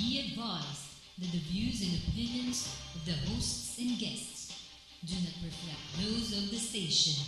Be advised that the views and opinions of the hosts and guests do not reflect those of the station.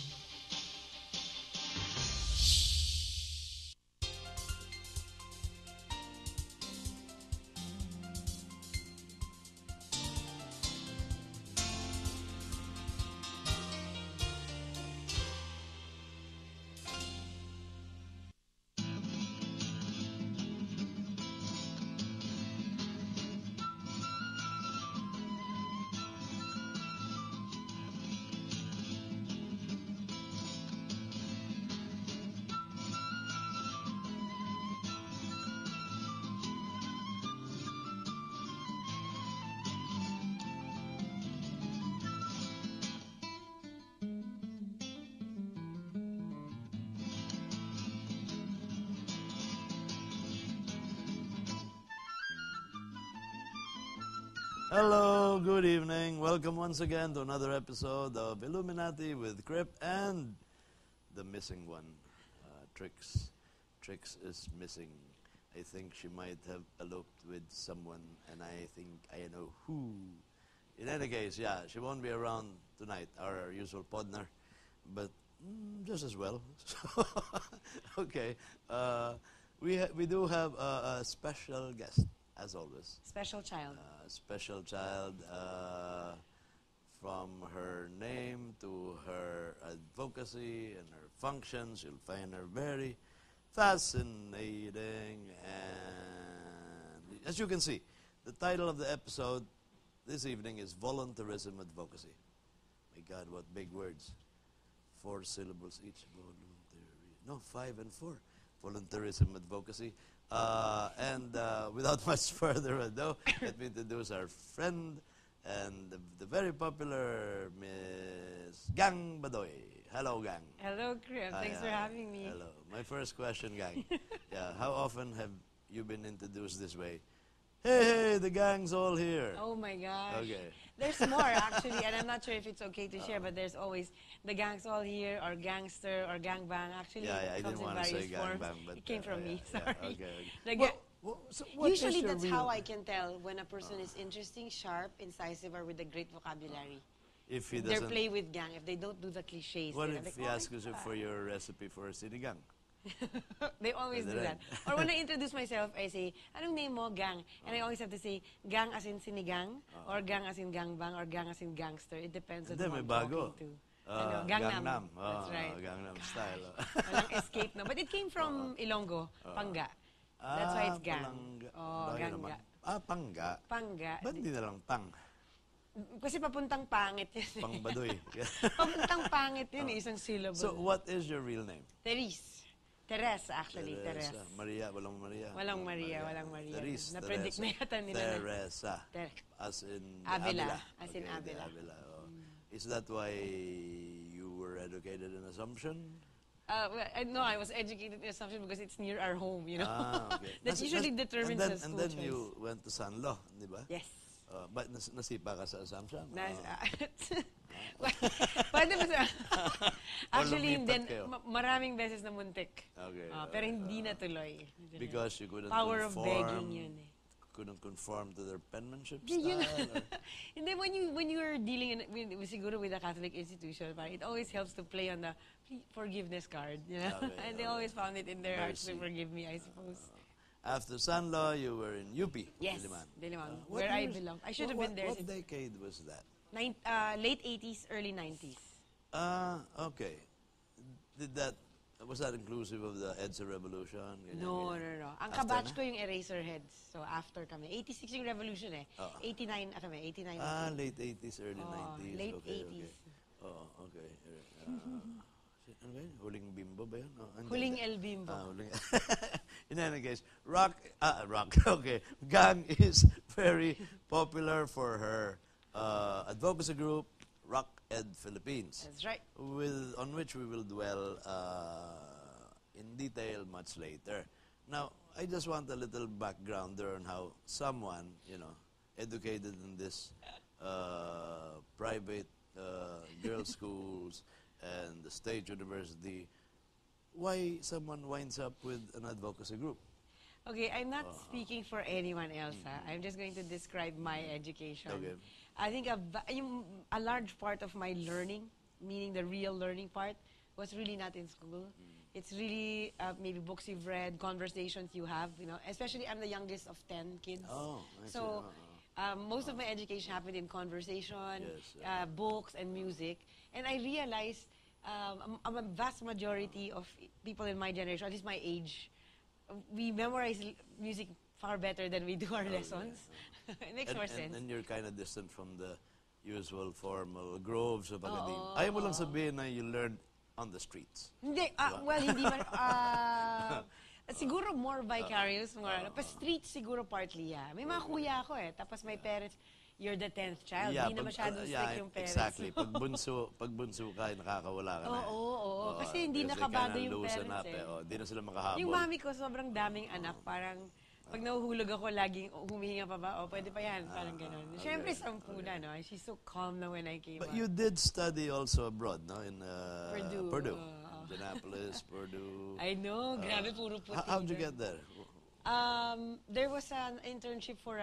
Hello, good evening. Welcome once again to another episode of Illuminati with Crip and the missing one, Trix. Trix is missing. I think she might have eloped with someone, and I think I know who. In any case, yeah, she won't be around tonight, our usual partner, but just as well. Okay, we do have a special guest, as always. Special child. Special child, from her name to her advocacy and her functions. You'll find her very fascinating. And as you can see, the title of the episode this evening is Voluntarism Advocacy. My God, what big words. 4 syllables each. No, 5 and 4. Voluntarism Advocacy. Without much further ado, let me introduce our friend and the very popular Miss Gang Badoy. Hello, Gang. Hello, Crip. Thanks for having me. Hello. My first question, Gang. Yeah, how often have you been introduced this way? Hey, the gang's all here. Oh my gosh. Okay. There's more actually, and I'm not sure if it's okay to share, but there's always the gang's all here, or gangster, or gangbang. Actually, I it comes didn't in want to say various forms. gangbang, but It came from me. yeah, Sorry. okay. So what is Usually, your that's real- how I can tell when a person is interesting, sharp, incisive, or with a great vocabulary. If he They doesn't, play with gang. If they don't do the cliches, what they're if like, he "Oh, asks you for your recipe for sinigang? They always do that. Or when I introduce myself, I say, anong name mo? Gang. And I always have to say, gang as in sinigang, or gang as in gangbang, or gang as in gangster. It depends on Hindi, who may I'm bago. talking to. Gangnam. That's right. Gangnam style. Walang escape na. But it came from Ilonggo, Panga. That's why it's gang. Oh, ganga. Pangga. Panga. Ba't hindi na lang pang? Kasi papuntang pangit yun. Pangbadoy. Papuntang pangit yun, isang syllable. So, what is your real name? Teresa, actually. Teresa. Maria, walang Maria. Walang Maria. Teresa. Na-predict na yata nila. Teresa. As in Avila. Avila. As in Okay, Avila. Oh. Is that why you were educated in Assumption? No, I was educated in Assumption because it's near our home, you know. Okay. That usually determines the school And then choice. you went to Sanlo, di ba? Yes. But nasipa ka sa Assumption? Pwede ba sa... Actually, lumipat then, kayo? maraming beses na muntik. Okay. Pero hindi natuloy. Because you couldn't Power of conform, begging yun eh. couldn't conform to their penmanship Yun. style? And then when you're dealing siguro with a Catholic institution, it always helps to play on the forgiveness card, you know. Okay, And they always found it in their hearts to Mercy. forgive me, I suppose. After Sanlo, you were in UP, Yes, Diliman. Diliman, What where I years- belong. I should have been there What since decade was that? late 80s, early 90s. Okay. Was that inclusive of the EDSA revolution? No. Ang After kabatch na? ko yung Eraser Heads. So after kami. 86 yung revolution eh. Oo. 89 kami. 89. Late 80s, early 90s. Late Okay, 80s. Okay. Oh, okay. Ano ba yun? Huling Bimbo ba yun? Huling El Bimbo. Huling. In any case, rock, okay. Gang is very popular for her advocacy group, Rock Ed Philippines. That's right. On which we will dwell in detail much later. Now, I just want a little background there on how someone, educated in this private girls' schools and the state university, why someone winds up with an advocacy group? Okay, I'm not speaking for anyone else. I'm just going to describe my education. Okay. I think a large part of my learning, meaning the real learning part, was really not in school. It's really maybe books you've read, conversations you have. Especially I'm the youngest of 10 kids. Oh, I see. So most of my education happened in conversation, Yes, books, and music. And I realized a vast majority of people in my generation, at least my age, we memorize music far better than we do our lessons. It makes more sense. And you're kind of distant from the usual formal groves of academia. Ayaw mo lang sabihin na you learned on the streets. Hindi, well, hindi man, siguro more vicarious, pa street siguro partly, yeah. May mga kuya ako tapos my parents, you're the 10th child, hindi na masyadong strict yung parents. Exactly. Pag bunso ka, nakakawala ka na. Oo. Kasi hindi nakabado yung parents Hindi na sila makahabol. Yung mami ko, sobrang daming anak, parang pag nahuhulog ako, laging humihinga pa ba? Pwede pa yan, parang gano'n. Siyempre, 10 na, no? She's so calm na when I came But up. you did study also abroad, no? In Purdue. Indianapolis, Purdue. I know, grabe, puro puti. How'd you get there? There was an internship for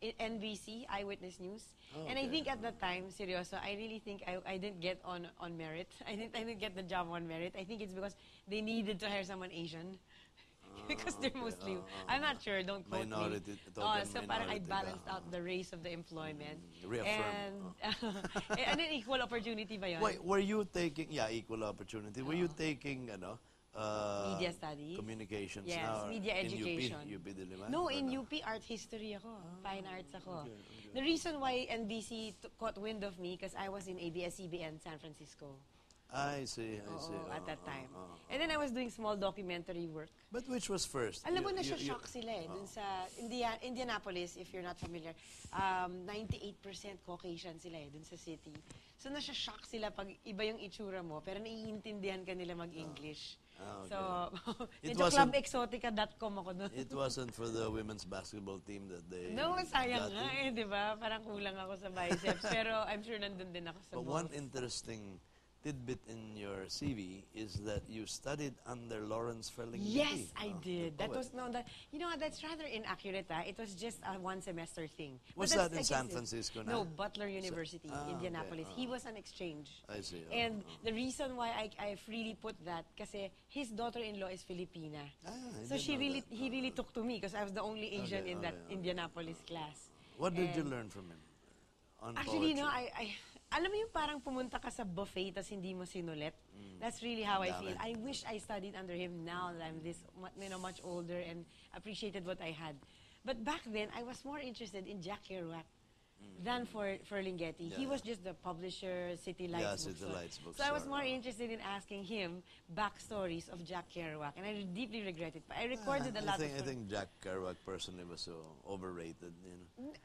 NBC, Eyewitness News. And I think at that time, seryoso, I really think I didn't get on merit. I didn't get the job on merit. I think it's because they needed to hire someone Asian. Because they're mostly, I'm not sure, don't quote minority, me. So parang I balanced out the race of the employment. Reaffirm. And an equal opportunity ba yun? Wait, were you taking, equal opportunity. Were you taking, media studies? Communications Yes, now? media education. In UP Diliman? No, in UP, art history ako. Fine arts ako. The reason why NBC caught wind of me, because I was in ABS-CBN San Francisco. I see. At that time. And then I was doing small documentary work. But which was first? Alam mo, na-shock sila dun sa Indianapolis, if you're not familiar, 98% Caucasian sila dun sa city. So na-shock sila pag iba yung itsura mo, pero naiintindihan ka nila mag-English. Okay. So, medyo clubexotica.com ako dun. It wasn't for the women's basketball team that they... No, sayang nga di ba? Parang kulang ako sa biceps. Pero I'm sure nandun din ako sa But one interesting tidbit in your CV is that you studied under Lawrence Ferlinghetti. Yes, I did. That was that's rather inaccurate. It was just a one-semester thing. Was that in San Francisco? No, Butler University, Indianapolis. Okay. He was an exchange. I see. And the reason why I freely put that, kasi his daughter-in-law is Filipina. So he really took to me because I was the only Asian in that Indianapolis class. What did you learn from him? On Actually, poetry? Alam mo yung parang pumunta ka sa buffet tas hindi mo sinulit? That's really how I feel. I wish I studied under him now that I'm this much older and appreciated what I had. But back then, I was more interested in Jack Kerouac than for Ferlinghetti. He was just the publisher, City Lights bookstore. So I was more interested in asking him backstories of Jack Kerouac, and I deeply regret it. But I recorded a lot of I think Jack Kerouac personally was so overrated.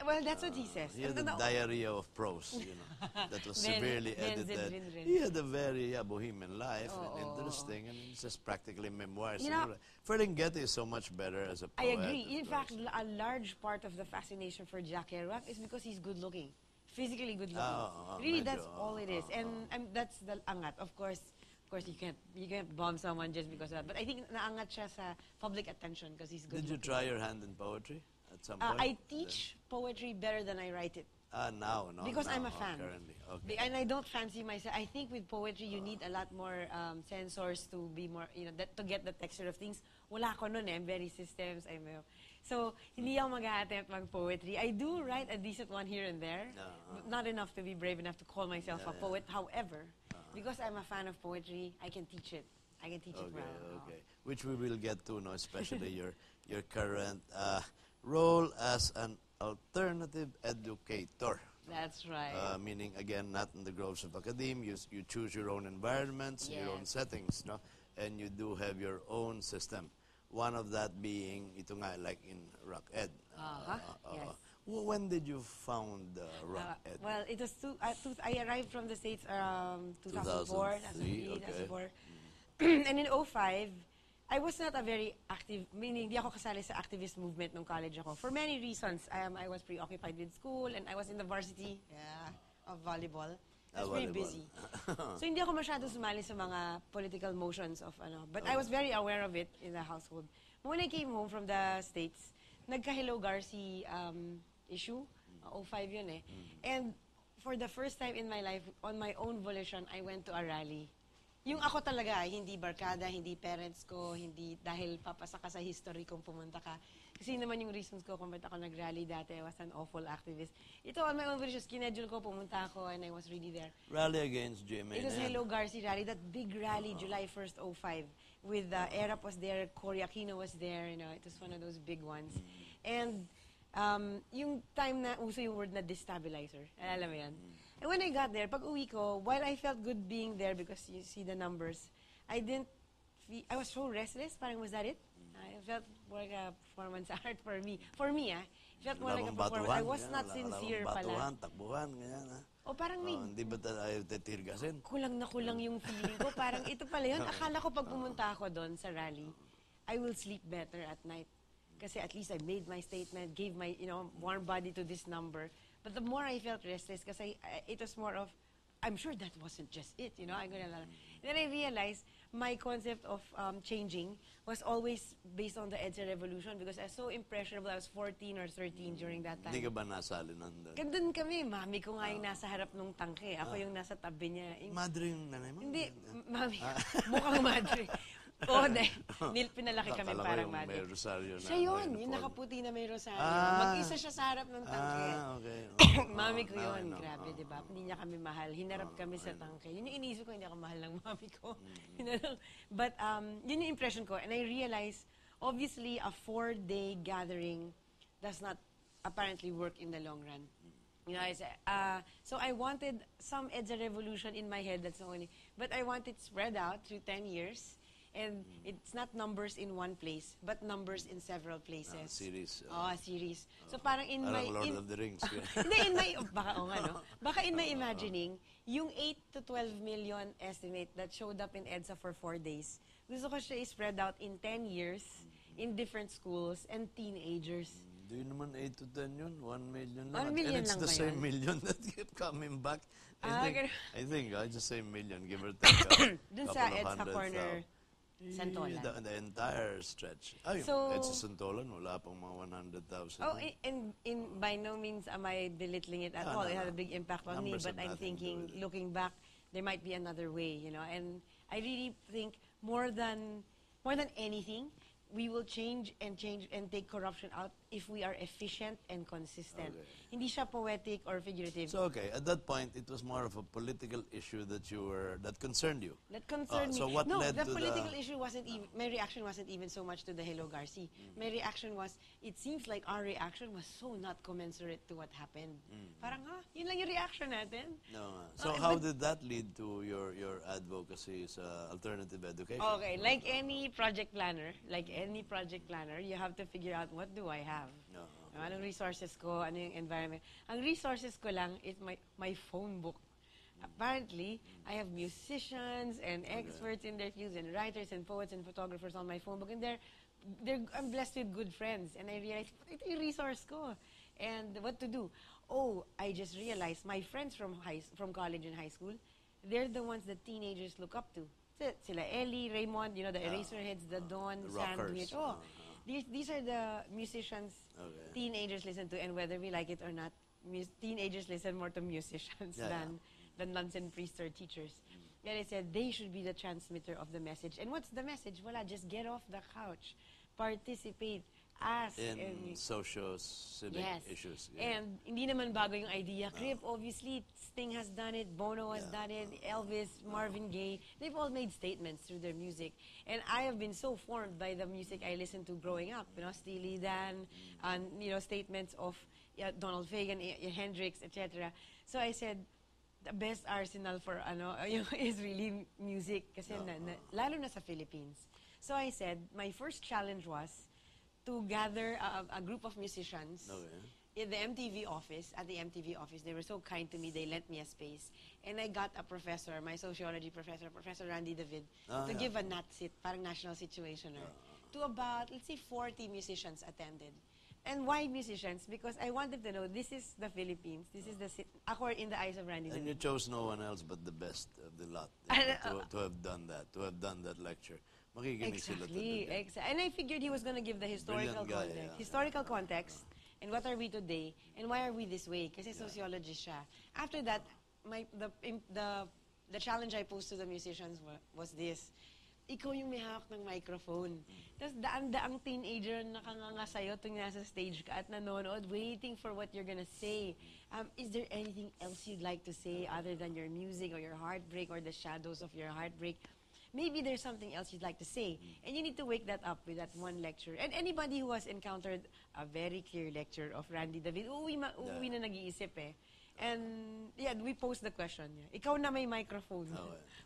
Well, that's what he says. He had the diarrhea of prose, that was severely edited. He had a very bohemian life and interesting, and it's just practically memoirs. Ferlinghetti is so much better as a poet. I agree. In fact, a large part of the fascination for Jack Kerouac is because he's good looking, physically good looking. Really, that's all it is, and that's the angat. Of course, you can't bomb someone just because of that. But I think naangat siya sa public attention because he's good. Did you try your hand in poetry at some point? I teach poetry better than I write it. Now, because I'm a fan. Currently. Okay. And I don't fancy myself. I think with poetry, you need a lot more sensors to be more, to get the texture of things. Wala ko nun I'm very systems. So, hindi ako mag-attempt mag-poetry. I do write a decent one here and there. Not enough to be brave enough to call myself a poet. However, because I'm a fan of poetry, I can teach it. I can teach it well. Okay. Which we will get to now, especially your current role as an alternative educator. That's right. Meaning, again, not in the groves of academia. You choose your own environments, your own settings, no? And you do have your own system. One of that being, ito nga, like in Rock Ed. Yes. When did you found Rock Ed? Well, it was I arrived from the States 2004, 2004. And in 2005, I was not a very active, meaning hindi ako kasali sa activist movement nung college ako. For many reasons. I was preoccupied with school and I was in the varsity of volleyball. I was very busy. So hindi ako masyado sumali sa mga political motions of But I was very aware of it in the household. When I came home from the States, nagka-Hello Garci issue. 05 yun eh. And for the first time in my life, on my own volition, I went to a rally. Yung ako talaga, hindi barkada, hindi parents ko, hindi dahil papasa ka sa history kung pumunta ka. Kasi naman yung reasons ko kung ba't ako nag-rally dati, I was an awful activist. Ito, on my own volition, kinedule ko, pumunta ako, and I was really there. Rally against GMA. It was Hello Garci rally, that big rally, July 1st, 05. With Erap was there, Cory Aquino was there, you know, it was one of those big ones. And yung time na uso yung word na destabilizer, alam mo yan? And when I got there, pag uwi ko, while I felt good being there because you see the numbers, I was so restless, parang was that it? I felt more like a performance art for me. For me, it felt more like a performance. I was not sincere pala. Batuhan, takbuhan, ganyan ha. O parang may... Hindi ba tayo titirgasin? Kulang na kulang yung feeling ko. Parang ito pala yun. Akala ko pag pumunta ako doon sa rally, I will sleep better at night. Kasi at least I made my statement, gave my, warm body to this number. But the more I felt restless, kasi it was more of, I'm sure that wasn't just it, Then I realized my concept of changing was always based on the EDSA revolution because I was so impressionable. I was 14 or 13 during that time. Hindi ka ba nasali nandun? Doon kami, mami ko nga yung nasa harap ng tangke. Ako yung nasa tabi niya. Madre yung nanay mo? Hindi, mami. Mukhang madre. Oo, pinalaki kami parang madre. May rosaryo na. Siya yun, yung nakaputi na may rosaryo. Mag-isa siya sa harap ng tangke. Okay. Mami ko yun, grabe, di ba? Hindi niya kami mahal. Hinarap kami sa tangke. Yun yung inisip ko, hindi ako mahal ng mami ko. But yun yung impression ko. And I realized, obviously, a 4-day gathering does not apparently work in the long run. So I wanted some EDSA revolution in my head, that's the only. But I want it spread out through 10 years. And it's not numbers in one place, but numbers in several places. Series. Series. So parang in my... Lord of the Rings. Hindi, in my... Baka in my imagining, yung 8 to 12 million estimate that showed up in EDSA for 4 days, gusto ko siya i-spread out in 10 years, in different schools, and teenagers. Hindi naman 8 to 10 yun. 1 million lang. 1 million and it's lang the ba same yan? million that kept coming back. I think it's the same million, give or take Dun couple sa of EDSA 100,000. corner, Santolan. The entire stretch. So, EDSA Santolan, wala pang mga 100,000. Oh, in by no means am I belittling it at all. It had a big impact on me, Numbers but have I'm nothing to do thinking, with it. looking back, there might be another way, And I really think more than anything, we will change and take corruption out if we are efficient and consistent. Okay. Hindi siya poetic or figurative. So, okay, at that point, it was more of a political issue that concerned you. That concerned me. So what no, led the to political issue wasn't even, my reaction wasn't even so much to the Hello Garci. My reaction was, it seems like our reaction was so not commensurate to what happened. Parang, yun lang yung reaction natin. No. So how did that lead to your advocacy sa alternative education? Okay, like any project planner, you have to figure out, what do I have? No. Anong resources ko, ano yung environment. Ang resources ko lang is my phone book. Apparently, I have musicians and experts in their fields and writers and poets and photographers on my phone book. And I'm blessed with good friends. And I realized, ito yung resource ko. And what to do? Oh, I just realized my friends from college and high school, they're the ones that teenagers look up to. Sila Ellie, Raymond, the Eraserheads, the Dawn, the Sandwich. rockers. These are the musicians teenagers listen to, and whether we like it or not, teenagers listen more to musicians than nuns and priests or teachers. Then I said they should be the transmitter of the message. And what's the message? Wala, just get off the couch, participate, ask. In socio-civic issues. Yeah. And hindi naman bago yung idea. Crip, obviously, Sting has done it, Bono has done it, Elvis, Marvin Gaye. They've all made statements through their music. And I have been so formed by the music I listened to growing up. Steely Dan, and statements of Donald Fagen, Hendrix, etc. So I said, the best arsenal for is really music. Kasi lalo na sa Philippines. So I said, my first challenge was to gather a group of musicians in the MTV office. At the MTV office, they were so kind to me. They lent me a space, and I got a professor, my sociology professor, Professor Randy David, to give a NatSit, parang National Situationer, to about, let's say, 40 musicians attended. And why musicians? Because I wanted to know, this is the Philippines. This is the accord in the eyes of Randy And David. you chose no one else but the best of the lot to have done that lecture. Makikinig sila Exactly. And I figured he was going to give the historical Brilliant guy, context. yeah. Historical context, and what are we today, and why are we this way? Kasi sociologist siya. After that, the challenge I posed to the musicians was this. Ikaw yung may hawak ng microphone. Tapos daan-daang teenager na nakanganga sa'yo tuwing nasa stage ka at nanonood, waiting for what you're gonna say. Is there anything else you'd like to say other than your music or your heartbreak or the shadows of your heartbreak? Maybe there's something else you'd like to say. And you need to wake that up with that one lecture. And anybody who has encountered a very clear lecture of Randy David, uuwi na nag-iisip eh. And yeah, we posed the question. Yeah. Ikaw na may microphone.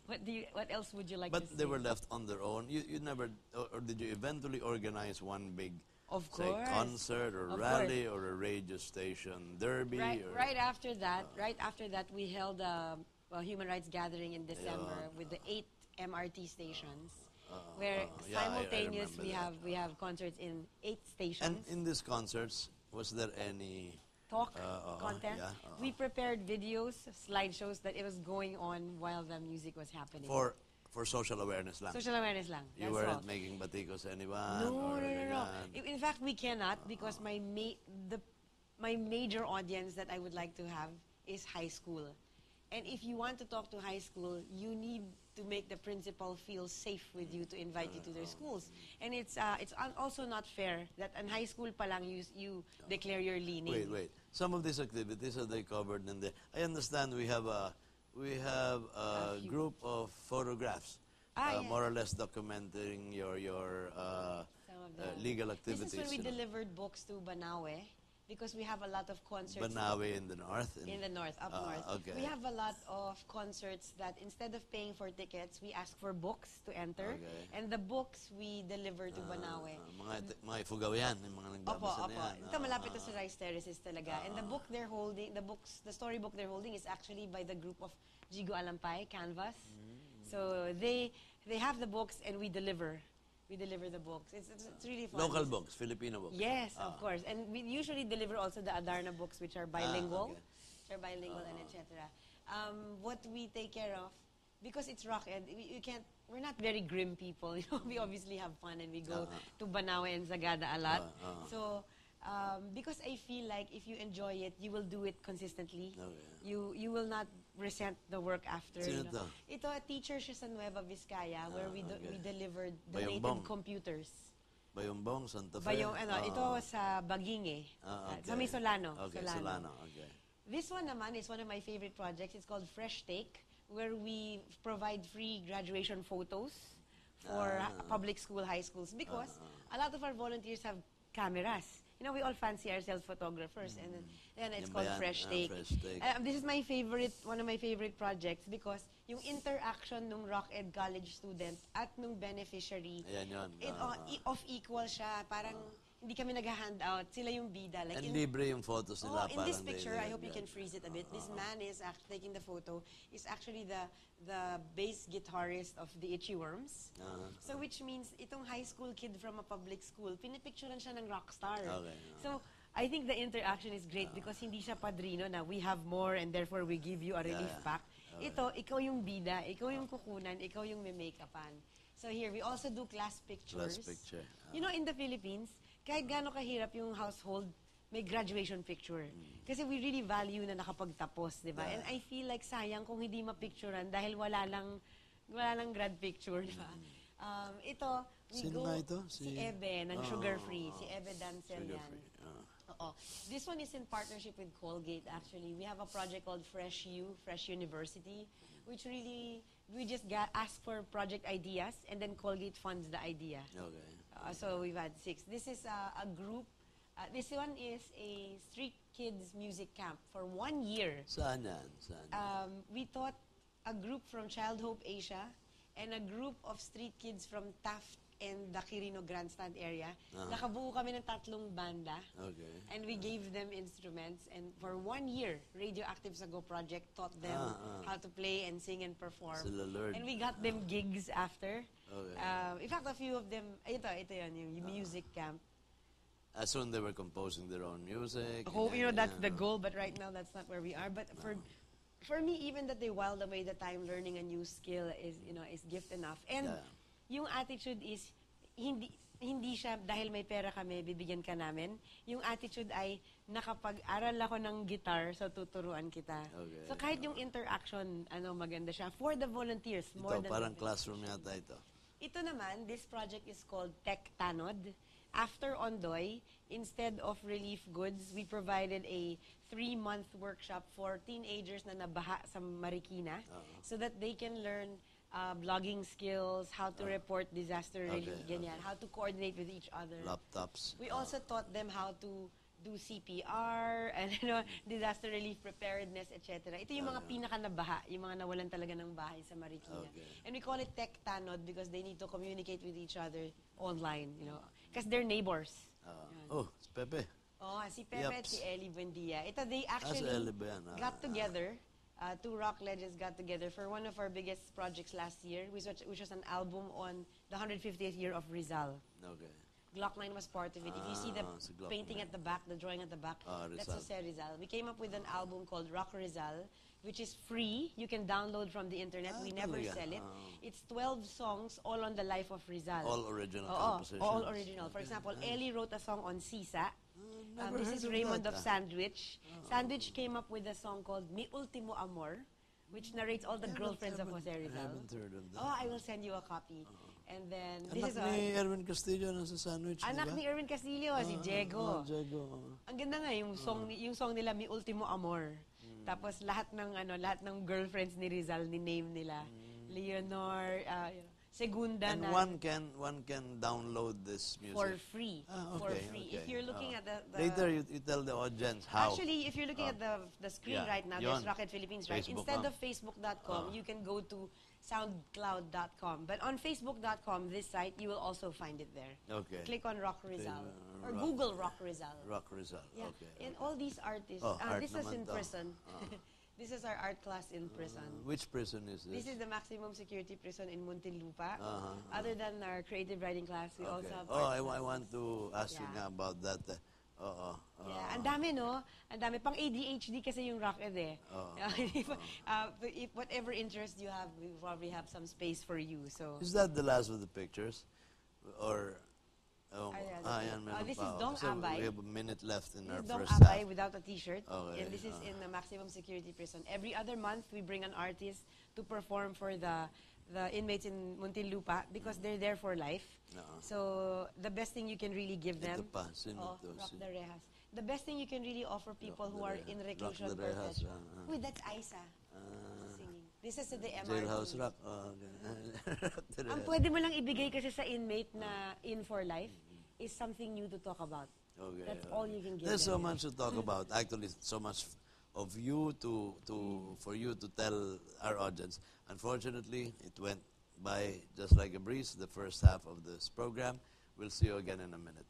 What else would you like to say? But they were left on their own. You never, or did you eventually organize one big, of say, course, concert or rally or a radio station derby? Right after that, we held a human rights gathering in December with the 8 MRT stations, where simultaneously we have concerts in 8 stations. And in these concerts, was there any talk content? We prepared videos, slideshows that it was going on while the music was happening. For social awareness lang? Social awareness lang. You weren't making batikos anyone? No. In fact, we cannot because my major audience that I would like to have is high school. And if you want to talk to high school, you need to make the principal feel safe with you to invite you to their schools. And it's also not fair that in high school pa lang you declare your leaning. Wait. Some of these activities are they covered in the... I understand we have a group of photographs, more or less documenting your legal activities. This is when we delivered books to Banawe. Because we have a lot of concerts. Banawe in the north? In the north, up north. Okay. We have a lot of concerts that instead of paying for tickets, we ask for books to enter. Okay. And the books we deliver to Banawe. Mga ifugaw yan, yung mga nagbabasa na yan. Ito malapit to sa Rice Terraces talaga. And the book they're holding, the storybook they're holding is actually by the group of Jigo Alampay, Canvas. So they have the books and we deliver. We deliver the books. It's really fun. Local books, Filipino books. Yes, of course. And we usually deliver also the Adarna books, which are bilingual. Okay. Which are bilingual and etc. What we take care of, because it's rock and we're not very grim people. You know, we obviously have fun and we go to Banawe and Sagada a lot. So because I feel like if you enjoy it, you will do it consistently. You will not resent the work after. Sino to? Ito, a teacher siya sa Nueva Vizcaya where we delivered donated computers. Bayongbong, Santa Fe? Ito sa Baginge. Sa may Solano. Okay, Solano. Okay. This one naman is one of my favorite projects. It's called Fresh Take, where we provide free graduation photos for public school, high schools, because a lot of our volunteers have cameras. You know, we all fancy ourselves photographers, and then it's called Fresh Take. This is one of my favorite projects because yung interaction ng Rock Ed College student at nung beneficiary, of equal siya. Parang hindi kami nag-handout. Sila yung bida. Like and libre yung photos nila. In this picture, I hope you can freeze it a bit. This man is taking the photo. Is actually the bass guitarist of the Itchy Worms. So which means itong high school kid from a public school, pinipicturean siya ng rock star. Okay. So I think the interaction is great because hindi siya padrino na we have more and therefore we give you a relief pack. Ito, ikaw yung bida, ikaw yung kukunan, ikaw yung may make-upan. So here, we also do class pictures. Class picture. You know, in the Philippines, kahit gaano kahirap yung household, may graduation picture. Kasi we really value na nakapagtapos, di ba? And I feel like sayang kung hindi mapicturean dahil wala lang grad picture, di ba? Ito, Sino nga ito? Si Ebe, ng Sugar Free. Si Ebe Dancel yan. This one is in partnership with Colgate, actually. We have a project called Fresh University, which really, we just ask for project ideas, and then Colgate funds the idea. Okay. So we've had 6. This is a group. This one is a street kids music camp for 1 year. Saan yan? We taught a group from Child Hope Asia and a group of street kids from Taft and the Quirino Grandstand area. Nakabuo kami ng 3 banda. Okay. And we gave them instruments. And for 1 year, Radioactive Sago Project taught them how to play and sing and perform. And we got them gigs after. Okay. In fact, a few of them, ito yun, yung music camp. As soon they were composing their own music. That's the goal, but right now that's not where we are. But for me, even that they whiled away the time learning a new skill is gift enough. And yung attitude is, hindi siya, dahil may pera kami, bibigyan ka namin. Yung attitude ay, nakapag-aral ako ng guitar, so tuturuan kita. Okay. So kahit yung interaction, maganda siya. For the volunteers, more Ito, than parang the classroom yata ito. Ito naman, this project is called Tech Tanod. After Ondoy, instead of relief goods, we provided a 3-month workshop for teenagers na nabaha sa Marikina so that they can learn blogging skills, how to report disaster relief, ganyan, how to coordinate with each other. Laptops. We also taught them how to do CPR and disaster relief preparedness, etc. Ito yung mga pinaka-nabaha, yung mga nawalan talaga ng bahay sa Marikina. And we call it Tech Tanod because they need to communicate with each other online, because they're neighbors. Si Pepe. Si Pepe at si Ellie Buendia. Ito, they actually Ellie ba yan? got together. Two rock legends got together for one of our biggest projects last year, which was an album on the 150th year of Rizal. Okay. Glock 9 was part of it. If you see the si Glock painting 9. at the back, the drawing at the back, that's Rizal. Jose Rizal. We came up with an album called Rock Rizal, which is free. You can download from the internet. We never talaga? sell it. It's 12 songs all on the life of Rizal. All original compositions? All original. For example, Ellie wrote a song on Sisa. Never This heard is of Raymond that, of Sandwich. Sandwich came up with a song called Mi Ultimo Amor, which narrates all the girlfriends of Jose Rizal. I haven't heard of that. I will send you a copy. And then, this is Anak ni Erwin Castillo na sa Sandwich, anak diba? ni Erwin Castillo, si Diego. Diego. Ang ganda nga yung song nila Mi Ultimo Amor. Tapos lahat ng girlfriends ni Rizal ni name nila. Leonor, Segunda And na one can download this music for free. For okay, free. okay. If you're looking at the Later, you tell the audience how. Actually, if you're looking at the screen Yeah, right now, yun. there's Rocket Philippines, right? Facebook, Instead of facebook.com, you can go to soundcloud.com. But on facebook.com, this site, you will also find it there. Okay. Click on Rock Rizal. Or Rock- Google Rock Rizal. Rock Rizal. Yeah. Okay. And all these artists, Art this is naman in to. prison. This is our art class in prison. Which prison is This this? is the maximum security prison in Muntinlupa. Other than our creative writing class, we also Okay. have I art class. want to ask you Yeah. nga about that. Yeah, ang dami, no? Ang dami. Pang ADHD kasi yung rocket eh. If whatever interest you have, we probably have some space for you. So, Is that the last of the pictures? Or... Ayan. yan, meron This pa. is Dong Kasi Abay. we have a minute left in this our is Dong first Abay half. without a t-shirt. Okay, And this is in the maximum security prison. Every other month, we bring an artist to perform for the inmates in Muntinlupa because they're there for life. So, the best thing you can really give them... Ito pa, sino to? Rock the Rehas. The best thing you can really offer people who are in reclusion Rock the Rehas, perpetual. Uy, that's Aisa singing. This is the MRT. Jailhouse Rock. Okay. Ang pwede mo lang ibigay kasi sa inmate na in for life is something new to talk about. Okay, That's all you can give There's so them. much to talk about. Actually, so much of you for you to tell our audience. Unfortunately, it went by just like a breeze, the first half of this program. We'll see you again in a minute.